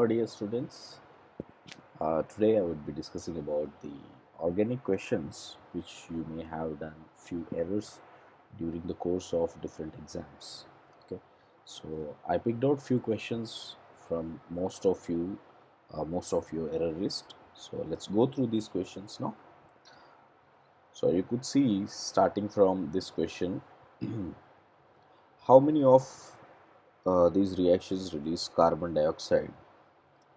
Hello dear students, today I would be discussing about the organic questions which you may have done few errors during the course of different exams. Okay, so I picked out few questions from most of your error list. So let's go through these questions now. So you could see starting from this question, how many of these reactions release carbon dioxide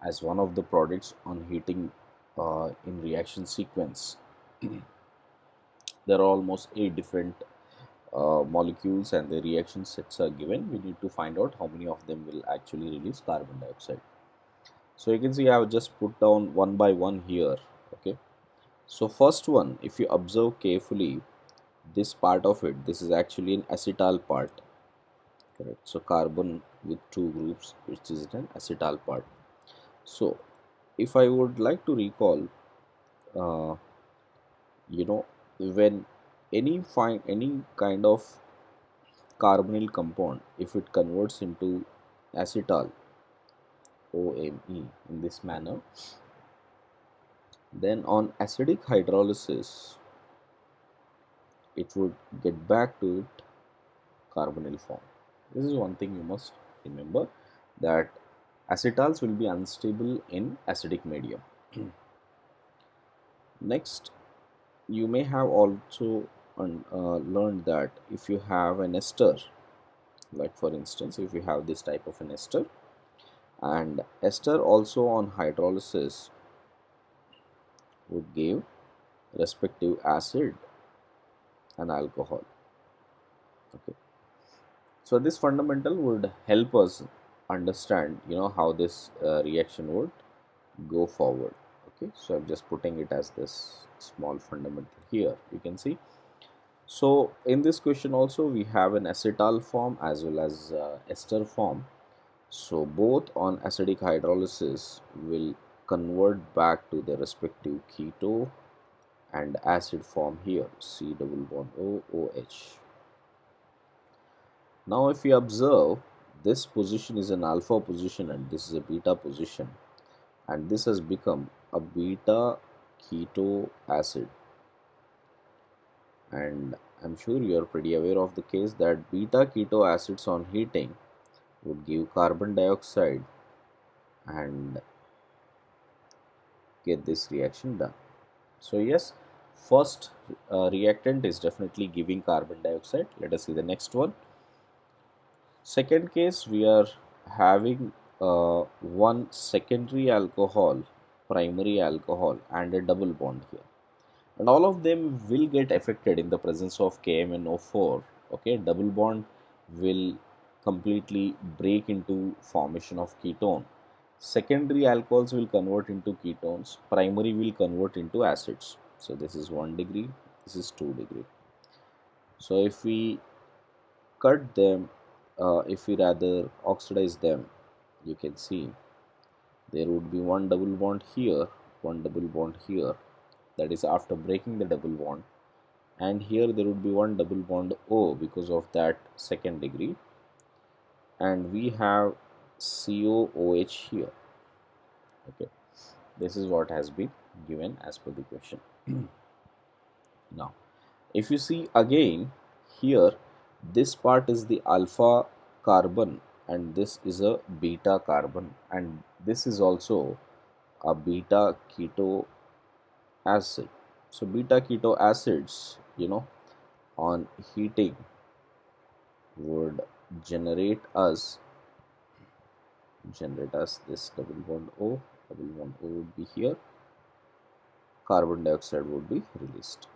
as one of the products on heating in reaction sequence. There are almost 8 different molecules and the reaction sets are given. We need to find out how many of them will actually release carbon dioxide. So you can see I have just put down one by one here. Okay, so first one, if you observe carefully, this part of it, this is actually an acetal part, correct? So carbon with two groups, which is an acetal part. So if I would like to recall, uh, you know, when any kind of carbonyl compound, if it converts into acetal OMe in this manner, then on acidic hydrolysis it would get back to it carbonyl form. This is one thing you must remember, that acetals will be unstable in acidic medium. Next, you may have also learned that if you have an ester, like for instance if you have this type of an ester, and ester also on hydrolysis would give respective acid and alcohol. Okay, so this fundamental would help us understand how this reaction would go forward. Okay, so I'm just putting it as this small fundamental here, you can see. So in this question also we have an acetal form as well as ester form. So both on acidic hydrolysis will convert back to the respective keto and acid form here, C double bond O OH. Now if we observe, this position is an alpha position and this is a beta position, and this has become a beta keto acid, and I'm sure you are pretty aware of the case that beta keto acids on heating would give carbon dioxide and get this reaction done. So yes, first reactant is definitely giving carbon dioxide. Let us see the next one. Second case, we are having one secondary alcohol, primary alcohol, and a double bond here, and all of them will get affected in the presence of KMnO4. Okay, double bond will completely break into formation of ketone. Secondary alcohols will convert into ketones, primary will convert into acids. So this is 1 degree, this is 2 degree. So if we cut them, if we rather oxidize them, you can see there would be one double bond here, one double bond here, that is after breaking the double bond, and here there would be one double bond O because of that second degree, and we have COOH here. Okay, this is what has been given as per the question. Now if you see again here, this part is the alpha carbon and this is a beta carbon, and this is also a beta keto acid. So beta keto acids, on heating would generate us this double bond O. Double bond O would be here, carbon dioxide would be released.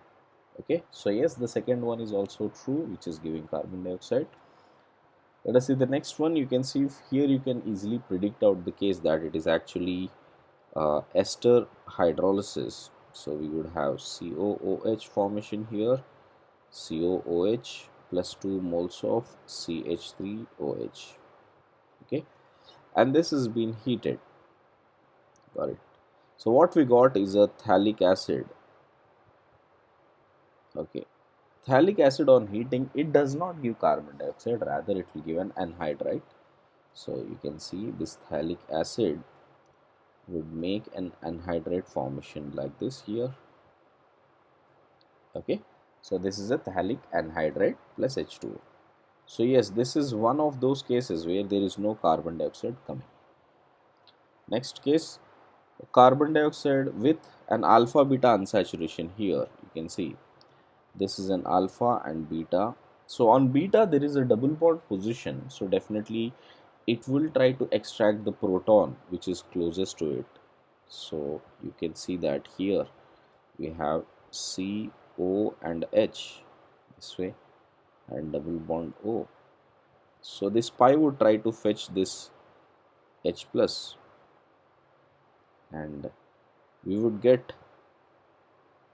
Okay, so yes, the second one is also true, which is giving carbon dioxide. Let us see the next one. You can see here you can easily predict out the case that it is actually ester hydrolysis. So we would have COOH formation here, COOH plus 2 moles of CH3OH. Okay, and this has been heated. Got it. So what we got is a phthalic acid. Okay, phthalic acid on heating, it does not give carbon dioxide, rather it will give an anhydride. So you can see this phthalic acid would make an anhydride formation like this here. Okay, so this is a phthalic anhydride plus H2O. So yes, this is one of those cases where there is no carbon dioxide coming. Next case, carbon dioxide with an alpha beta unsaturation. Here you can see this is an alpha and beta. So on beta there is a double bond position, so definitely it will try to extract the proton which is closest to it. So you can see that here we have C, O and H this way and double bond O. So this pi would try to fetch this H plus and we would get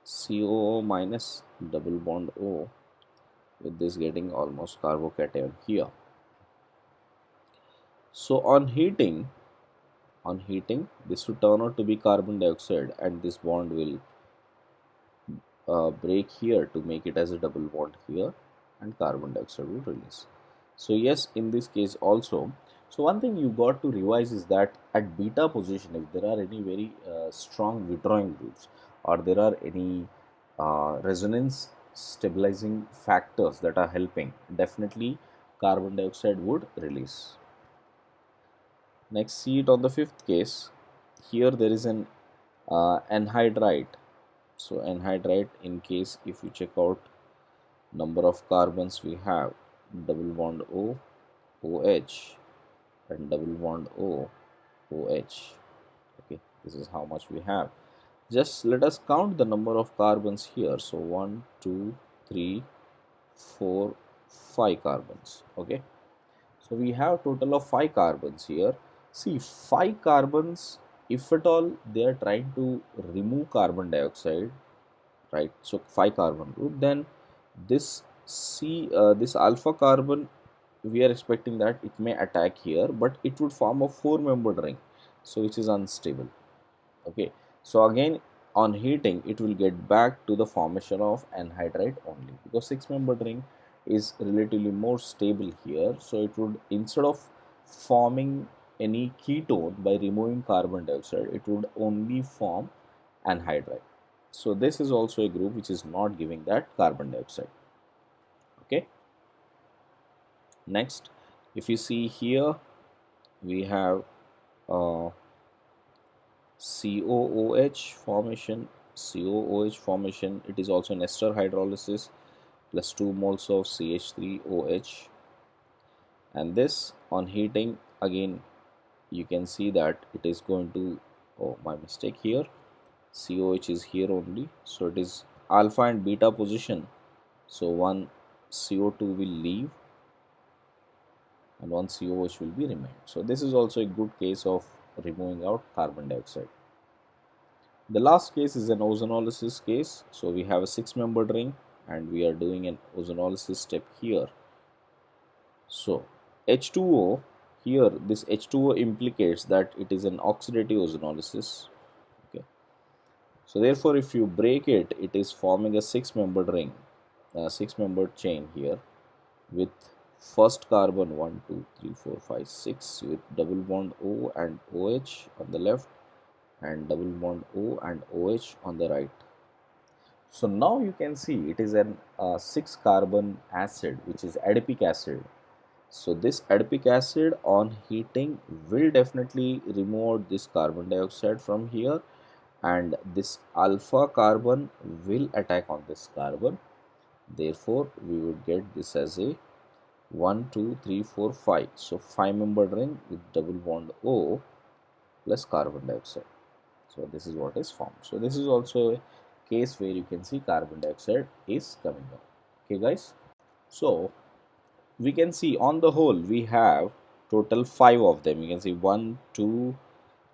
COO minus double bond O, with this getting almost carbocation here. So on heating this will turn out to be carbon dioxide and this bond will break here to make it as a double bond here and carbon dioxide will release. So yes, in this case also, so one thing you got to revise is that at beta position, if there are any very strong withdrawing groups or there are any resonance stabilizing factors that are helping, definitely carbon dioxide would release. Next, see it on the fifth case. Here there is an anhydride. So anhydride, in case if you check out number of carbons we have, double bond O, OH and double bond O, OH. Okay, this is how much we have. Just let us count the number of carbons here. So 1, 2, 3, 4, 5 carbons. Okay, so we have total of 5 carbons here. See, 5 carbons, if at all they are trying to remove carbon dioxide, right? So 5 carbon group, then this this alpha carbon, we are expecting that it may attack here, but it would form a 4-membered ring, so which is unstable. Okay, so again on heating it will get back to the formation of anhydride only, because 6-membered ring is relatively more stable here. So it would, instead of forming any ketone by removing carbon dioxide, it would only form anhydride. So this is also a group which is not giving that carbon dioxide. Okay, next if you see here we have COOH formation. COOH formation, it is also an ester hydrolysis plus 2 moles of CH3OH, and this on heating again you can see that it is going to, oh my mistake here, COH is here only, so it is alpha and beta position, so one CO2 will leave and one COH will be remain. So this is also a good case of removing out carbon dioxide. The last case is an ozonolysis case. So we have a 6-membered ring and we are doing an ozonolysis step here. So H2O, here this H2O implicates that it is an oxidative ozonolysis. Okay. So therefore if you break it, it is forming a 6-membered ring, 6-membered chain here with first carbon 1, 2, 3, 4, 5, 6 with double bond O and OH on the left and double bond O and OH on the right. So now you can see it is an 6 carbon acid which is adipic acid. So this adipic acid on heating will definitely remove this carbon dioxide from here, and this alpha carbon will attack on this carbon. Therefore we would get this as a 1, 2, 3, 4, 5. So 5-membered ring with double bond O plus carbon dioxide. So this is what is formed. So this is also a case where you can see carbon dioxide is coming out. Okay guys. So we can see on the whole we have total 5 of them. You can see 1, 2,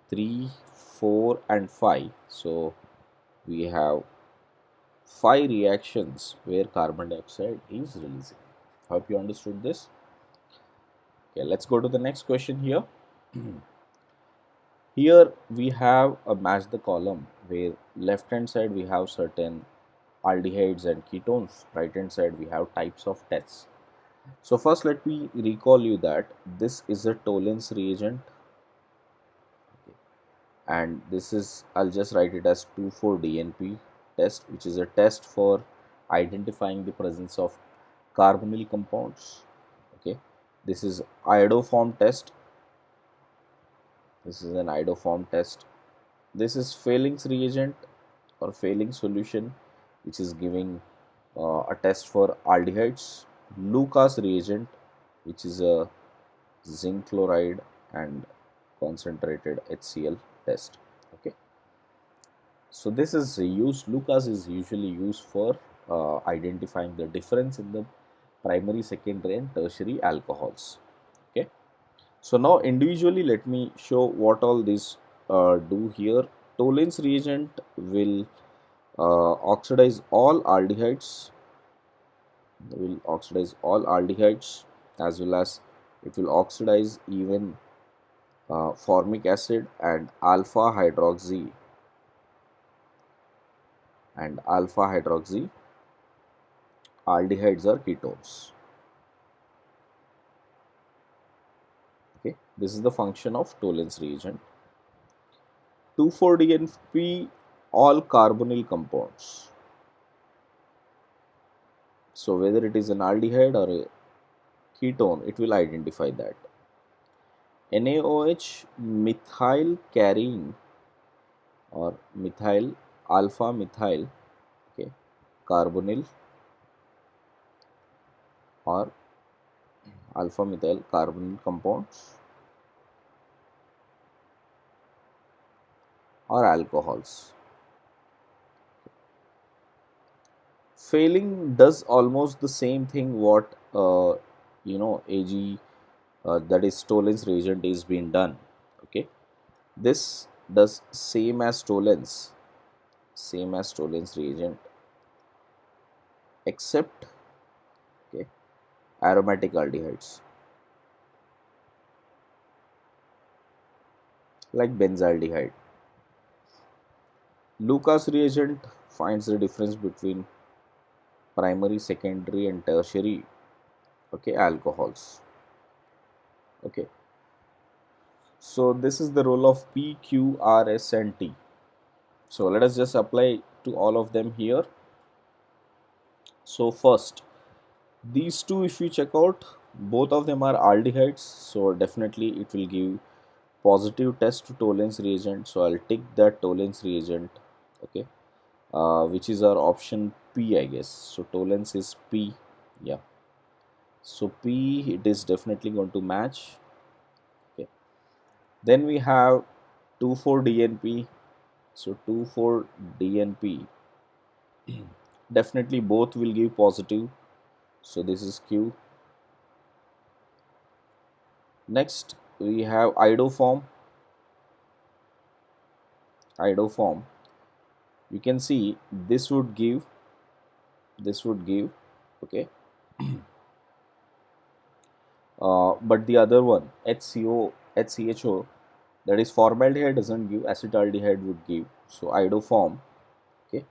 3, 4 and 5. So we have 5 reactions where carbon dioxide is releasing. Hope you understood this. Okay, let's go to the next question here. Here we have a match the column where left hand side we have certain aldehydes and ketones, right hand side we have types of tests. So first let me recall you that this is a Tollens reagent. Okay. and this is, I'll just write it as 2,4-DNP test, which is a test for identifying the presence of carbonyl compounds. Okay, this is iodoform test. This is an iodoform test. This is Fehling's reagent or Fehling solution, which is giving a test for aldehydes. Lucas reagent, which is a zinc chloride and concentrated HCl test. Okay, so this is used. Lucas is usually used for identifying the difference in the primary, secondary, and tertiary alcohols. Okay, so now individually, let me show what all these do here. Tollens reagent will oxidize all aldehydes as well as it will oxidize even formic acid and alpha hydroxy aldehydes or ketones. Okay, this is the function of Tollens reagent. 2,4-DNP all carbonyl compounds. So whether it is an aldehyde or a ketone, it will identify that. NaOH methyl carrying or methyl alpha methyl, okay, carbonyl or alpha methyl carbonyl compounds or alcohols. Failing does almost the same thing what AG, that is Tollens reagent is being done. Okay, this does same as Tollens reagent, except okay, aromatic aldehydes like benzaldehyde. Lucas reagent finds the difference between primary, secondary, and tertiary, okay, alcohols. Okay, so this is the role of PQRS and T. So let us just apply to all of them here. So first, these two, if you check out, both of them are aldehydes, so definitely it will give positive test to Tollens reagent. So I'll tick that Tollens reagent. Okay, which is our option P, I guess. So Tollens is P. Yeah, so P, it is definitely going to match. Okay, then we have 2,4-DNP. So 2,4-DNP, definitely both will give positive. So this is Q. Next we have iodoform. You can see this would give okay, but the other one HCHO, that is formaldehyde, doesn't give, acetaldehyde would give. So iodoform, okay,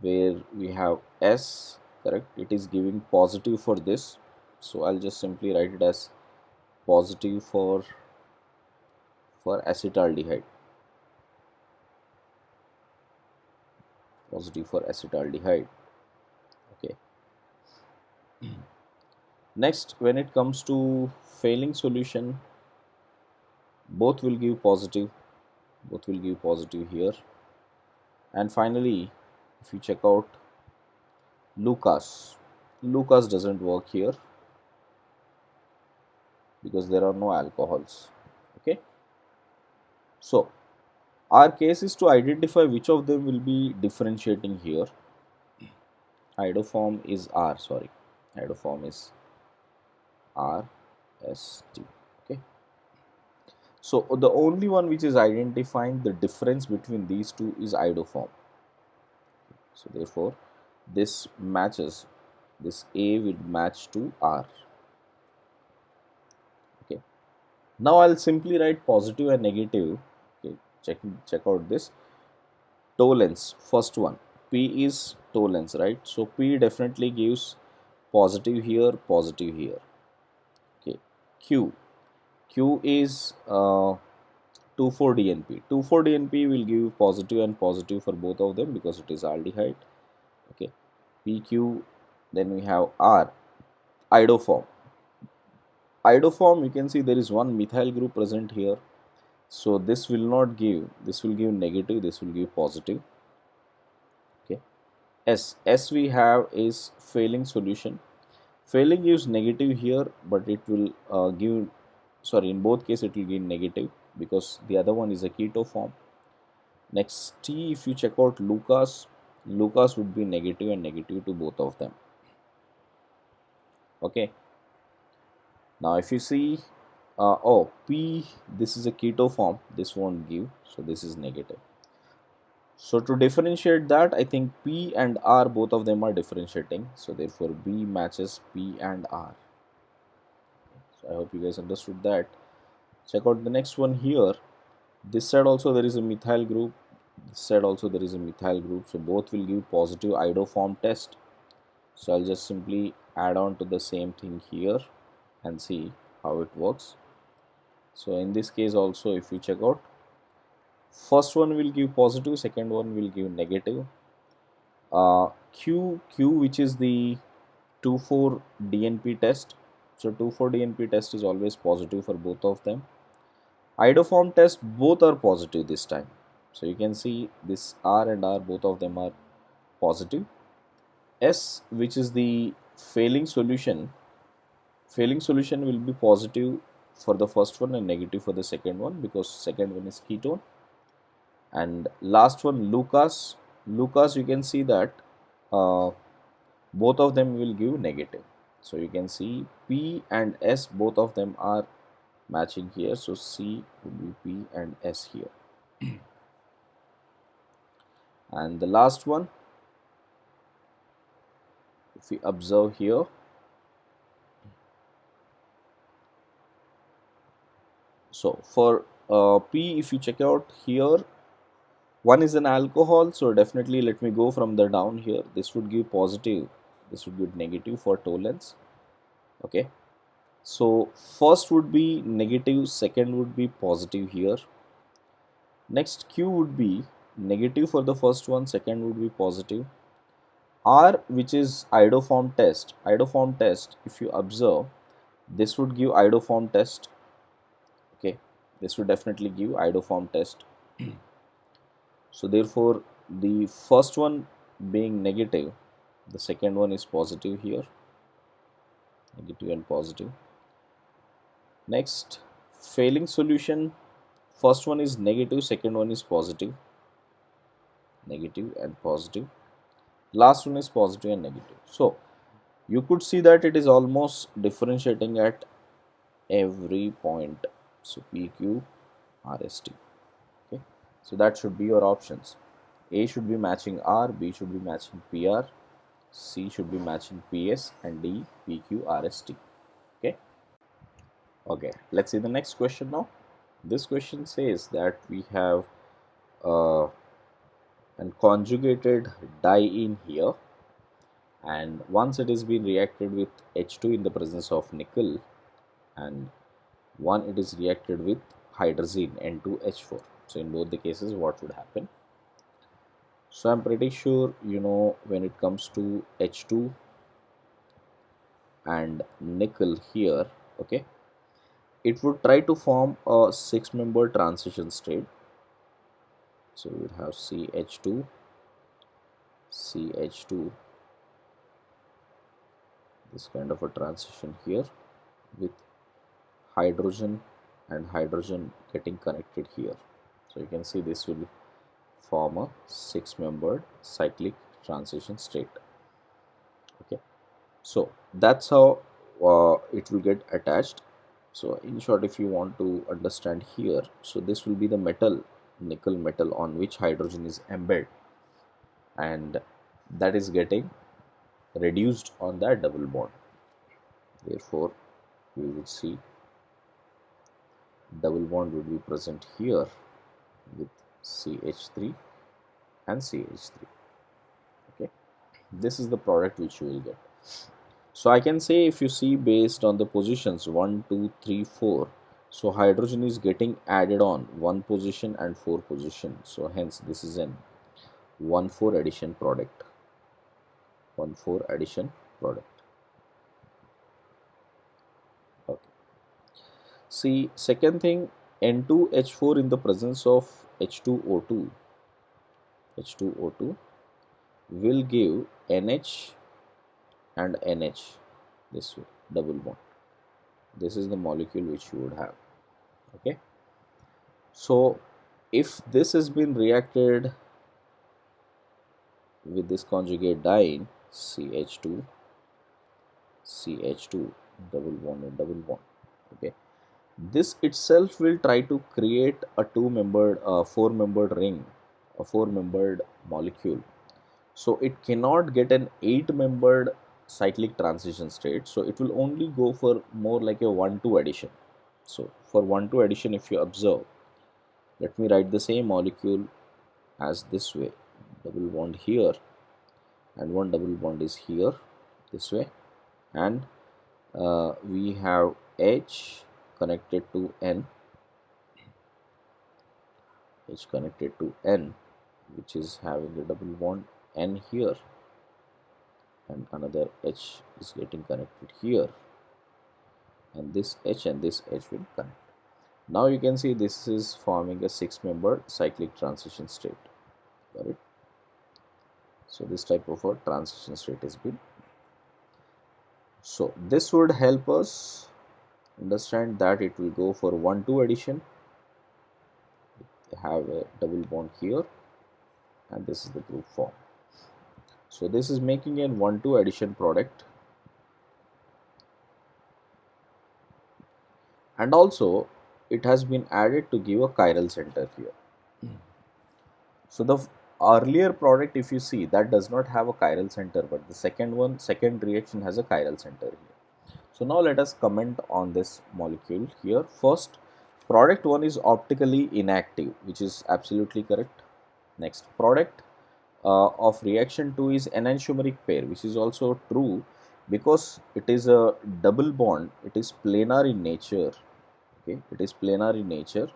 where we have S, correct, it is giving positive for this. So I'll just simply write it as positive for acetaldehyde, positive for acetaldehyde. Okay, next when it comes to Fehling solution, both will give positive here. And finally, if you check out Lucas doesn't work here because there are no alcohols. Okay, so our case is to identify which of them will be differentiating here. Iodoform is R, sorry, iodoform is RST. Okay, so the only one which is identifying the difference between these two is iodoform. So therefore this matches, this A will match to R. Okay, now I'll simply write positive and negative. Okay, check out this Tollens. First one, P is Tollens, right? So P definitely gives positive here, positive here. Okay, Q is 2,4-DNP. 2,4-DNP will give positive and positive for both of them because it is aldehyde. Okay, PQ. Then we have R, iodoform. Iodoform, you can see there is one methyl group present here. So this will not give, this will give negative, this will give positive. Okay. S we have is failing solution. Failing gives negative here, but it will give, sorry, in both cases it will give negative because the other one is a keto form. Next T, if you check out Lucas, Lucas would be negative and negative to both of them. Okay. Now if you see, oh, P, this is a keto form, this won't give, so this is negative. So to differentiate that, I think P and R, both of them are differentiating. So therefore B matches P and R. So I hope you guys understood that. Check out the next one here. This side also there is a methyl group. This side also there is a methyl group. So both will give positive iodoform test. So I'll just simply add on to the same thing here and see how it works. So in this case also, if you check out, first one will give positive, second one will give negative. Q, which is the 2,4-DNP test. So 2,4-DNP test is always positive for both of them. Iodoform test, both are positive this time. So you can see this R and R, both of them are positive. S, which is the failing solution will be positive for the first one and negative for the second one because second one is ketone. And last one, Lucas, you can see that both of them will give negative. So you can see P and S, both of them are matching here. So C would be P and S here. And the last one, if we observe here, so for P, if you check out here, one is an alcohol, so definitely let me go from the down here. This would give positive, this would give negative for tollens. Okay, so first would be negative, second would be positive here. Next Q would be negative for the first one, second would be positive. R, which is iodoform test. Iodoform test, if you observe, this would give iodoform test. Okay, this would definitely give iodoform test. So therefore the first one being negative, the second one is positive here, negative and positive. Next, failing solution, first one is negative, second one is positive, negative and positive. Last one is positive and negative. So you could see that it is almost differentiating at every point. So PQ, RST. Okay, so that should be your options. A should be matching R, B should be matching PR, C should be matching PS, and D PQ, RST. Okay. Okay, let's see the next question now. This question says that we have uh, an conjugated diene here, and once it is being reacted with H2 in the presence of nickel, and one it is reacted with hydrazine N2H4. So in both the cases, what would happen? So I'm pretty sure you know when it comes to H2 and nickel here, okay, it would try to form a 6-member transition state. So we would have CH2, CH2, this kind of a transition here with hydrogen and hydrogen getting connected here. So you can see this will form a 6-membered cyclic transition state. Okay, so that's how it will get attached. So in short, if you want to understand here, so this will be the metal, nickel metal, on which hydrogen is embedded, and that is getting reduced on that double bond. Therefore we would see double bond would be present here with CH3 and CH3. Okay, this is the product which you will get. So I can say, if you see based on the positions 1, 2, 3, 4, So hydrogen is getting added on 1 position and 4 position. So hence this is an 1,4 addition product. 1,4 addition product. Okay. See, second thing, N2H4 in the presence of H2O2, H2O2 will give NH and NH this way, double bond. This is the molecule which you would have. Okay. So if this has been reacted with this conjugate diene CH2, CH2, double bond and double bond. Okay. This itself will try to create a four-membered ring, a four-membered molecule. So it cannot get an 8-membered cyclic transition state. So it will only go for more like a 1,2 addition. So for 1,2 addition, if you observe, let me write the same molecule as this way. Double bond here and one double bond is here this way, and we have H connected to N, H connected to N, which is having a double bond N here, and another H is getting connected here, and this H will connect. Now you can see this is forming a 6-membered cyclic transition state. Got it? So this type of a transition state has been. So this would help us understand that it will go for 1,2 addition. Have a double bond here, and this is the group form. So this is making a 1,2 addition product, and also it has been added to give a chiral center here. So the earlier product, if you see, that does not have a chiral center, but the second reaction has a chiral center here. So now let us comment on this molecule here. First, product 1 is optically inactive, which is absolutely correct. Next, product of reaction 2 is enantiomeric pair, which is also true because it is a double bond, it is planar in nature. Okay, it is planar in nature.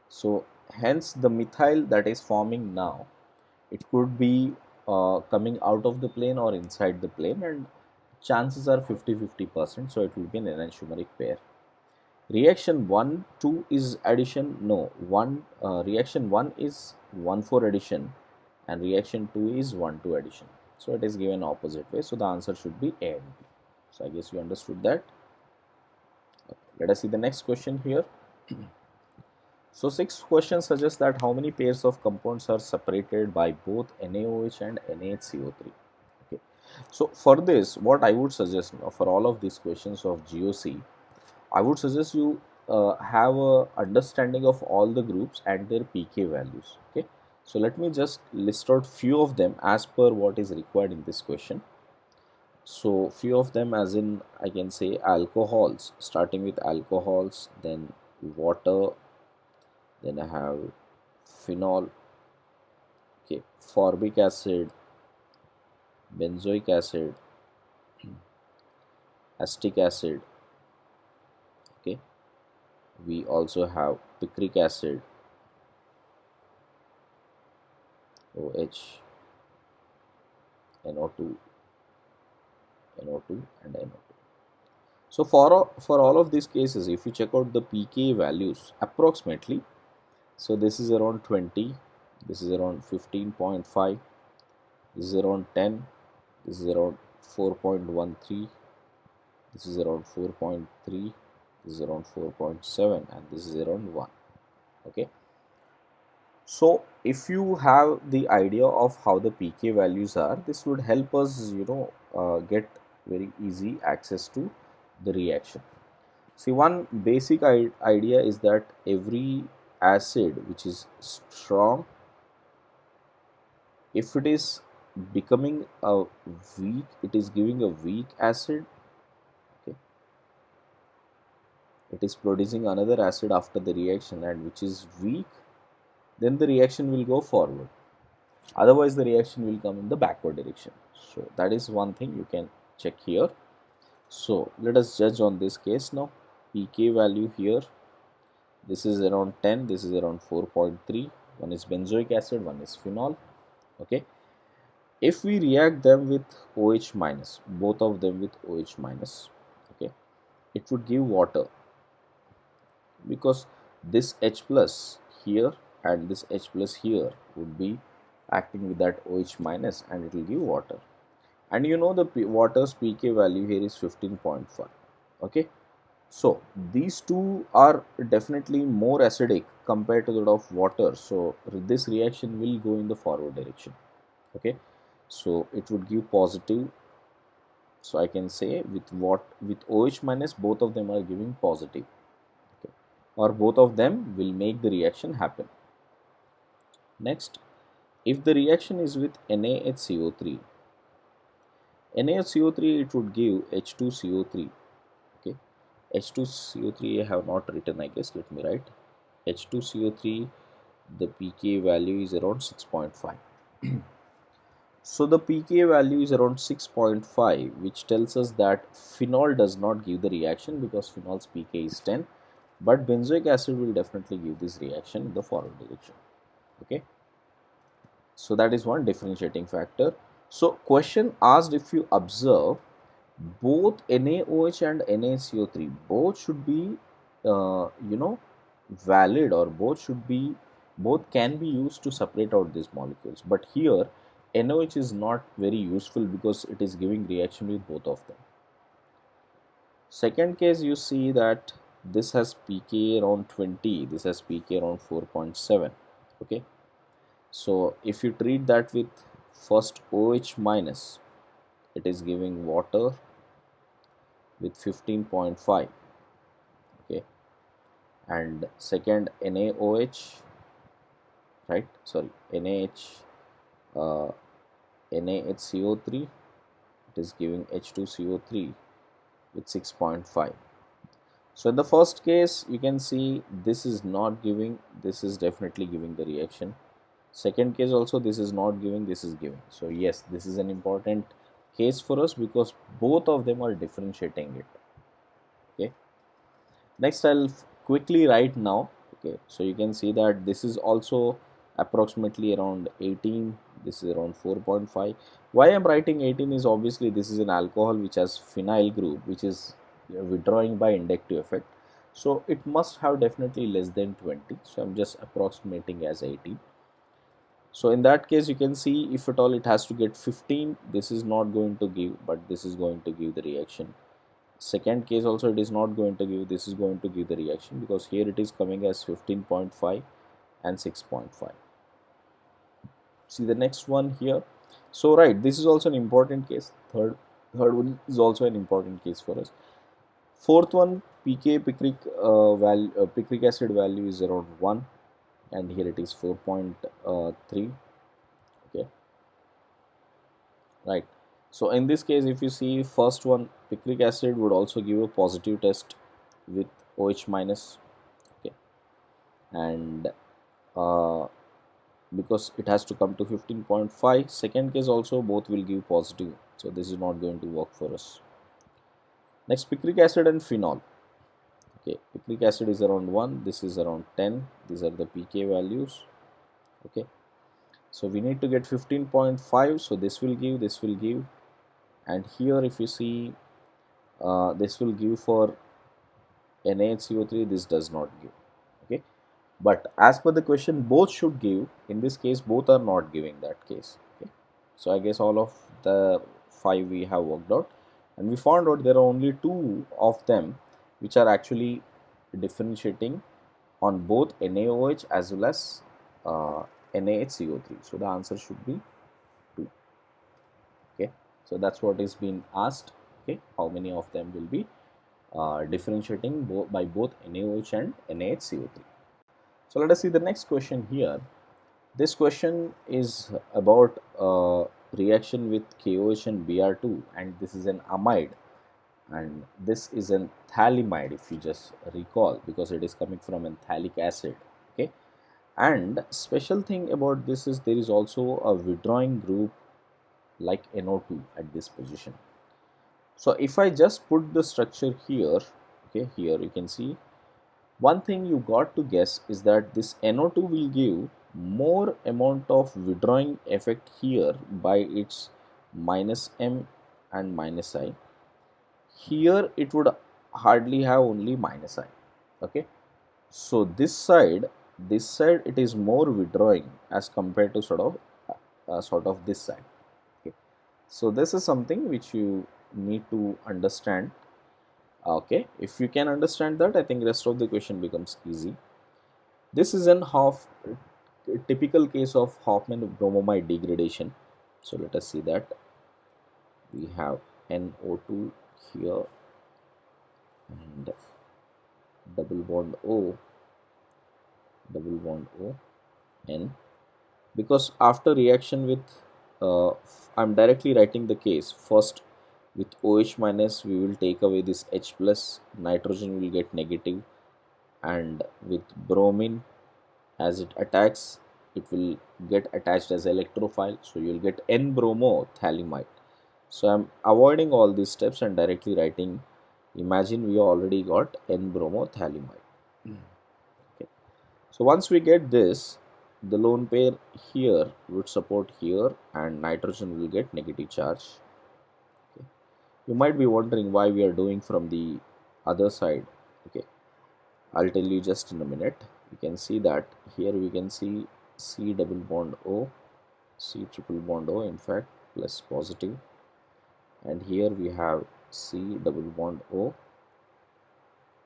So hence the methyl that is forming now, it could be coming out of the plane or inside the plane, and chances are 50-50%, so it will be an enantiomeric pair. Reaction 1 2 is addition, no, reaction 1 is 1,4 addition and reaction 2 is 1,2 addition. So it is given opposite way, so the answer should be A and B. So I guess you understood that. Okay. Let us see the next question here. So sixth question suggests that how many pairs of compounds are separated by both NaOH and NaHCO3. Okay. So for this, what I would suggest now, for all of these questions of GOC, I would suggest you have a understanding of all the groups and their pK values. Okay. So let me just list out few of them as per what is required in this question. So few of them, as in I can say alcohols, starting with alcohols, then water, then I have phenol, okay, formic acid, benzoic acid, acetic acid, okay, we also have picric acid, OH, NO2, NO2 and NO2. So for all of these cases, if you check out the pK values approximately, so this is around 20, this is around 15.5, this is around 10, this is around 4.13, this is around 4.3, this is around 4.7, and this is around 1. Okay. So if you have the idea of how the pK values are, this would help us, get very easy access to the reaction. See, one basic idea is that every acid which is strong, if it is becoming a weak, it is giving a weak acid. Okay, it is producing another acid after the reaction, and which is weak, then the reaction will go forward. Otherwise, the reaction will come in the backward direction. So that is one thing you can check here. So let us judge on this case now. pK value here, This is around 10, this is around 4.3. One is benzoic acid, one is phenol. Okay. If we react them with OH minus, both of them with OH minus, okay, it would give water, because this H plus here and this H plus here would be acting with that OH minus, and it will give water. And you know the water's pK value here is 15.5. Okay, so these two are definitely more acidic compared to that of water, so this reaction will go in the forward direction. Okay, so it would give positive. So I can say with OH minus, both of them are giving positive, okay, or both of them will make the reaction happen. Next, if the reaction is with NaHCO3, NaHCO3, it would give H2CO3. Okay, H2CO3 I have not written, I guess. Let me write. H2CO3, the pK value is around 6.5. So the pK value is around 6.5, which tells us that phenol does not give the reaction because phenol's pK is 10, but benzoic acid will definitely give this reaction in the forward direction. Okay, so that is one differentiating factor. So question asked, if you observe, both NaOH and NaCO3 both should be valid, or both can be used to separate out these molecules, but here NaOH is not very useful because it is giving reaction with both of them. Second case, you see that this has pK around 20, this has pK around 4.7. okay, so if you treat that with first OH minus, it is giving water with 15.5. okay, and second NaOH, right, sorry, uh, NaHCO3, it is giving H2CO3 with 6.5. So in the first case, you can see this is not giving, this is definitely giving the reaction. Second case also, this is not giving, this is giving. So yes, this is an important case for us because both of them are differentiating it. Okay, next I'll quickly write now. Okay, so you can see that this is also approximately around 18, this is around 4.5. Why I'm writing 18 is obviously this is an alcohol which has phenyl group, which is withdrawing by inductive effect, so it must have definitely less than 20, so I'm just approximating as 18. So in that case, you can see if at all it has to get 15, this is not going to give, but this is going to give the reaction. Second case also it is not going to give, this is going to give the reaction because here it is coming as 15.5 and 6.5. See the next one here. So right, this is also an important case. Third one is also an important case for us. Fourth one, picric acid value is around 1, and here it is 4.3. okay, right. So in this case, if you see first one, picric acid would also give a positive test with OH minus. Okay, and uh, because it has to come to 15.5, second case also both will give positive, so this is not going to work for us. Next, picric acid and phenol. Okay, picric acid is around 1, this is around 10, these are the pK values. Okay, so we need to get 15.5, so this will give, and here if you see this will give for NaHCO3, this does not give. Okay, but as per the question, both should give. In this case, both are not giving that case. Okay, so I guess all of the 5 we have worked out, and we found out there are only 2 of them which are actually differentiating on both NaOH as well as NaHCO3. So the answer should be 2. Okay, so that's what is being asked. Okay, how many of them will be differentiating by both NaOH and NaHCO3. So let us see the next question here. This question is about reaction with KOH and Br2, and this is an amide, and this is an phthalimide, if you just recall, because it is coming from an phthalic acid. Okay, and special thing about this is there is also a withdrawing group like NO2 at this position. So if I just put the structure here, okay, here you can see One thing you got to guess is that this NO2 will give more amount of withdrawing effect here by its minus M and minus I. Here it would hardly have only minus I. Okay. So this side it is more withdrawing as compared to sort of this side. Okay. So this is something which you need to understand. Okay, if you can understand that, I think rest of the question becomes easy. This is an typical case of Hoffman bromomide degradation. So let us see that we have NO2 here and double bond O, double bond O, N. Because after reaction with, I'm directly writing the case. First, with OH minus, we will take away this H plus, nitrogen will get negative, and with bromine, as it attacks, it will get attached as electrophile, so you will get N-bromothalamide. So I'm avoiding all these steps and directly writing, imagine we already got N-bromothalamide. Okay. So once we get this, the lone pair here would support here and nitrogen will get negative charge. Okay. You might be wondering why we are doing from the other side. Okay, I'll tell you just in a minute. You can see that here we can see C double bond O, C triple bond O in fact plus positive, and here we have C double bond O,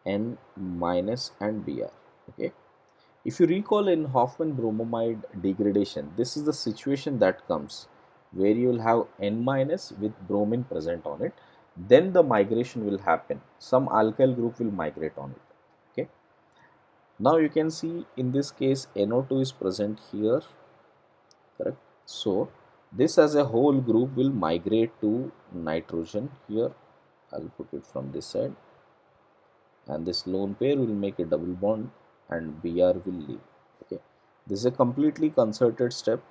N minus and Br. Okay. If you recall in Hoffman bromomide degradation, this is the situation that comes where you will have N minus with bromine present on it. Then the migration will happen. Some alkyl group will migrate on it. Okay. Now you can see in this case NO2 is present here, correct? So this as a whole group will migrate to nitrogen here. I'll put it from this side, and this lone pair will make a double bond and Br will leave. Okay, this is a completely concerted step.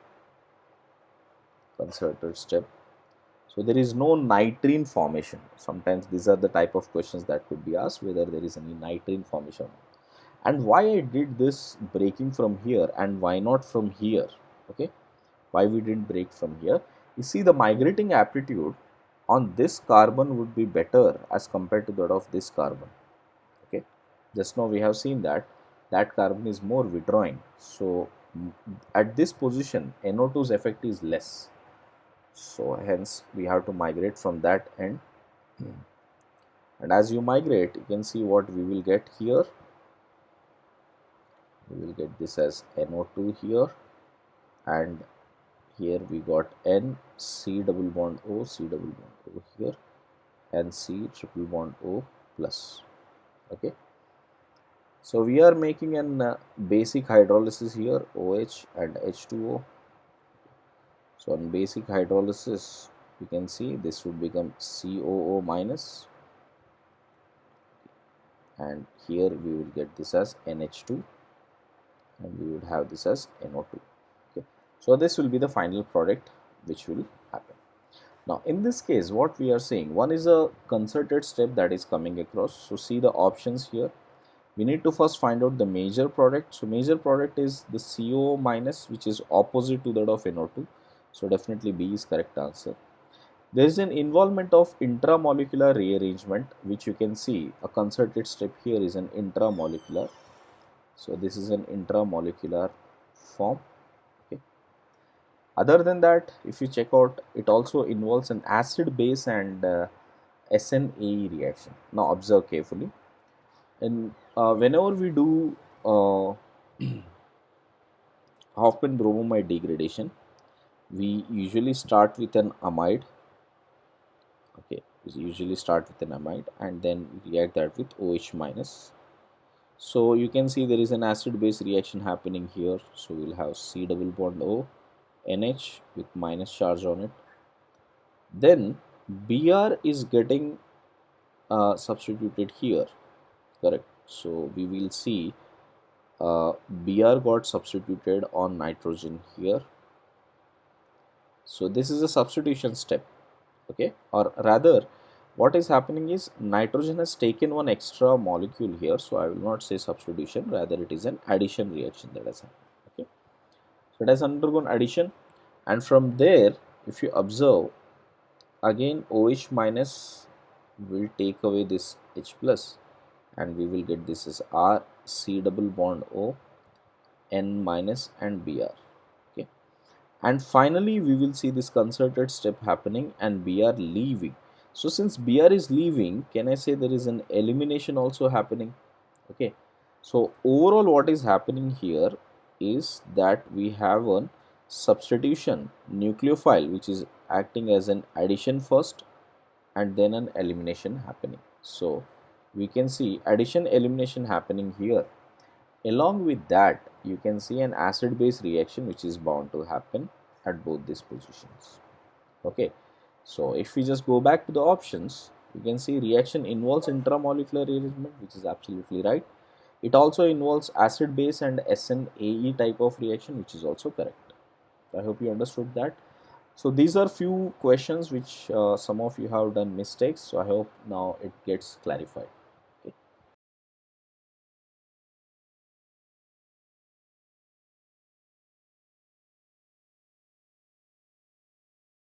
So there is no nitrine formation. Sometimes these are the type of questions that could be asked, whether there is any nitrine formation. And why I did this breaking from here and why not from here? Okay, why we didn't break from here? You see, the migrating aptitude on this carbon would be better as compared to that of this carbon. Okay, just now we have seen that carbon is more withdrawing. So at this position NO2's effect is less. So hence we have to migrate from that end. And as you migrate, you can see what we will get here. We will get this as NO2 here, and here we got N, C double bond O, C double bond O here, and C triple bond O plus. Okay. So we are making an basic hydrolysis here, OH and H2O. So on basic hydrolysis, you can see this would become COO minus, and here we will get this as NH2, and we would have this as NO2. Okay. So this will be the final product which will happen. Now in this case, what we are seeing, one is a concerted step that is coming across. So see the options here. We need to first find out the major product. So major product is the CO minus, which is opposite to that of NO2. So definitely B is correct answer. There is an involvement of intramolecular rearrangement, which you can see a concerted step here is an intramolecular. So this is an intramolecular form. Okay. Other than that, if you check out, it also involves an acid base and SNAE reaction. Now observe carefully. And whenever we do Hoffman bromomide degradation, we usually start with an amide. Okay, we usually start with an amide and then react that with OH minus. So you can see there is an acid base reaction happening here. So we'll have C double bond O, NH with minus charge on it. Then Br is getting substituted here, correct? So we will see Br got substituted on nitrogen here. So this is a substitution step. Okay, or rather what is happening is nitrogen has taken one extra molecule here, so I will not say substitution, rather it is an addition reaction that has happened. Okay, so it has undergone addition, and from there if you observe, again OH minus will take away this H plus, and we will get this as R C double bond O N minus and Br. Okay, and finally we will see this concerted step happening and Br leaving. So since Br is leaving, can I say there is an elimination also happening? Okay, so overall what is happening here is that we have a substitution nucleophile which is acting as an addition first and then an elimination happening. So we can see addition elimination happening here. Along with that, you can see an acid base reaction which is bound to happen at both these positions. Okay, so if we just go back to the options, you can see reaction involves intramolecular rearrangement, which is absolutely right. It also involves acid base and SNAE type of reaction, which is also correct. I hope you understood that. So these are few questions which some of you have done mistakes, so I hope now it gets clarified.